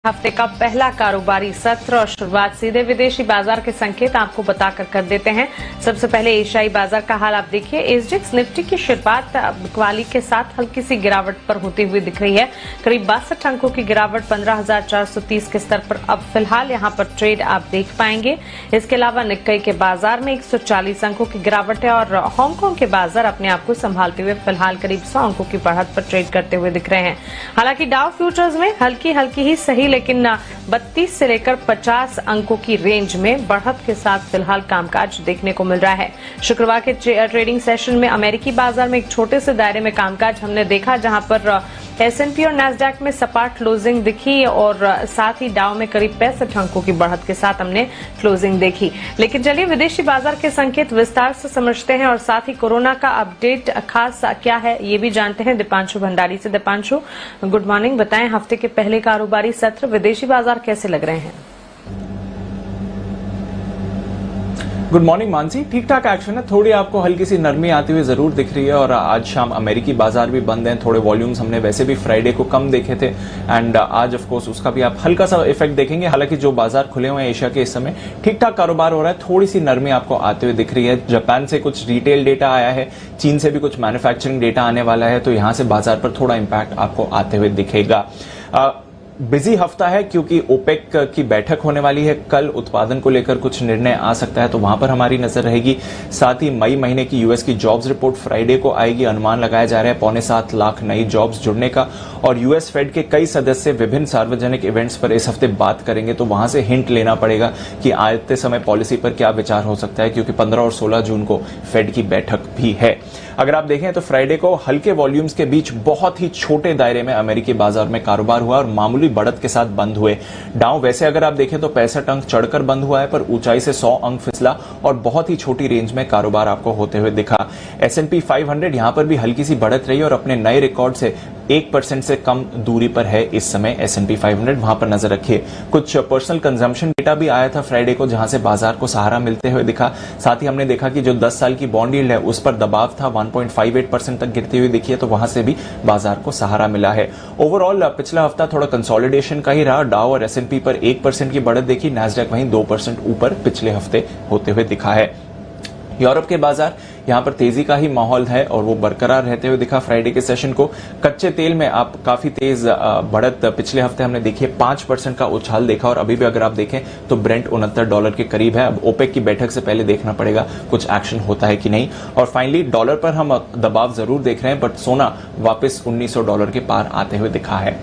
हफ्ते का पहला कारोबारी सत्र और शुरुआत सीधे विदेशी बाजार के संकेत आपको बताकर कर देते हैं। सबसे पहले एशियाई बाजार का हाल आप देखिए। एसजीएक्स निफ्टी की शुरुआत बिकवाली के साथ हल्की सी गिरावट पर होती हुई दिख रही है। करीब 62 अंकों की गिरावट 15,430 के स्तर पर अब फिलहाल यहां पर ट्रेड आप देख पाएंगे। इसके अलावा निक्कई के बाजार में 140 अंकों की गिरावट है और हांगकांग के बाजार अपने आप को संभालते हुए फिलहाल करीब 100 अंकों की बढ़त पर ट्रेड करते हुए दिख रहे हैं। हालांकि डाउ फ्यूचर्स में हल्की ही सही लेकिन 32 से लेकर 50 अंकों की रेंज में बढ़त के साथ फिलहाल कामकाज देखने को मिल रहा है। शुक्रवार के ट्रेडिंग सेशन में अमेरिकी बाजार में एक छोटे से दायरे में कामकाज हमने देखा, जहां पर एसएनपी और नैस्डैक में सपाट क्लोजिंग दिखी और साथ ही डाउ में करीब 65 अंकों की बढ़त के साथ हमने क्लोजिंग देखी। लेकिन चलिए विदेशी बाजार के संकेत विस्तार से समझते हैं और साथ ही कोरोना का अपडेट खास क्या है ये भी जानते हैं दीपांशु भंडारी से। Deepanshu, good morning. बताएं हफ्ते के पहले कारोबारी सत्र विदेशी बाजार कैसे लग रहे हैं? Good morning Mansi. ठीक ठाक एक्शन है, थोड़ी आपको हल्की सी नरमी आती हुई जरूर दिख रही है और आज शाम अमेरिकी बाजार भी बंद हैं। थोड़े वॉल्यूम्स हमने वैसे भी फ्राइडे को कम देखे थे एंड आज ऑफ कोर्स उसका भी आप हल्का सा इफेक्ट देखेंगे। हालांकि जो बाजार खुले हुए हैं एशिया के इस समय ठीक ठाक कारोबार हो रहा है, थोड़ी सी नरमी आपको आते हुए दिख रही है। जापान से कुछ रिटेल डेटा आया है, चीन से भी कुछ मैन्युफैक्चरिंग डेटा आने वाला है, तो यहां से बाजार पर थोड़ा इंपैक्ट आपको आते हुए दिखेगा। बिजी हफ्ता है क्योंकि ओपेक की बैठक होने वाली है। कल उत्पादन को लेकर कुछ निर्णय आ सकता है, तो वहां पर हमारी नजर रहेगी। साथ ही मई महीने की यूएस की जॉब्स रिपोर्ट फ्राइडे को आएगी। अनुमान लगाया जा रहा है 6.25 लाख नई जॉब्स जुड़ने का। और यूएस फेड के कई सदस्य विभिन्न सार्वजनिक इवेंट्स पर इस हफ्ते बात करेंगे, तो वहां से हिंट लेना पड़ेगा कि आते समय पॉलिसी पर क्या विचार हो सकता है, क्योंकि 15 और 16 जून को फेड की बैठक भी है। अगर आप देखें तो फ्राइडे को हल्के वॉल्यूम्स के बीच बहुत ही छोटे दायरे में अमेरिकी बाजार में कारोबार हुआ और मामूली बढ़त के साथ बंद हुए। डाउ वैसे अगर आप देखें तो 65 अंक चढ़कर बंद हुआ है, पर ऊंचाई से 100 अंक फिसला और बहुत ही छोटी रेंज में कारोबार आपको होते हुए दिखा। S&P 500 यहां पर भी हल्की सी बढ़त रही और अपने नए रिकॉर्ड से 1% से कम दूरी पर है इस समय S&P 500, वहां पर नजर रखिए। कुछ पर्सनल कंजम्पशन डेटा भी आया था फ्राइडे को, जहां से बाजार को सहारा मिलते हुए दिखा। साथ ही हमने देखा कि जो 10 साल की बॉन्ड यील्ड है उस पर दबाव था, 1.58% तक गिरती हुई दिखी है, तो वहां से भी बाजार को सहारा मिला है। ओवरऑल पिछला हफ्ता थोड़ा कंसोलिडेशन का ही रहा। डाउ और S&P पर 1% की बढ़त देखी, नैस्डैक वहीं 2% ऊपर पिछले हफ्ते होते हुए दिखा है। यूरोप के बाजार यहां पर तेजी का ही माहौल है और वो बरकरार रहते हुए दिखा फ्राइडे के सेशन को। कच्चे तेल में आप काफी तेज बढ़त पिछले हफ्ते हमने देखी है, 5% का उछाल देखा और अभी भी अगर आप देखें तो ब्रेंट $69 के करीब है। अब ओपेक की बैठक से पहले देखना पड़ेगा कुछ एक्शन होता है कि नहीं। और फाइनली डॉलर पर हम दबाव जरूर देख रहे हैं, बट सोना वापस $1900 के पार आते हुए दिखा है।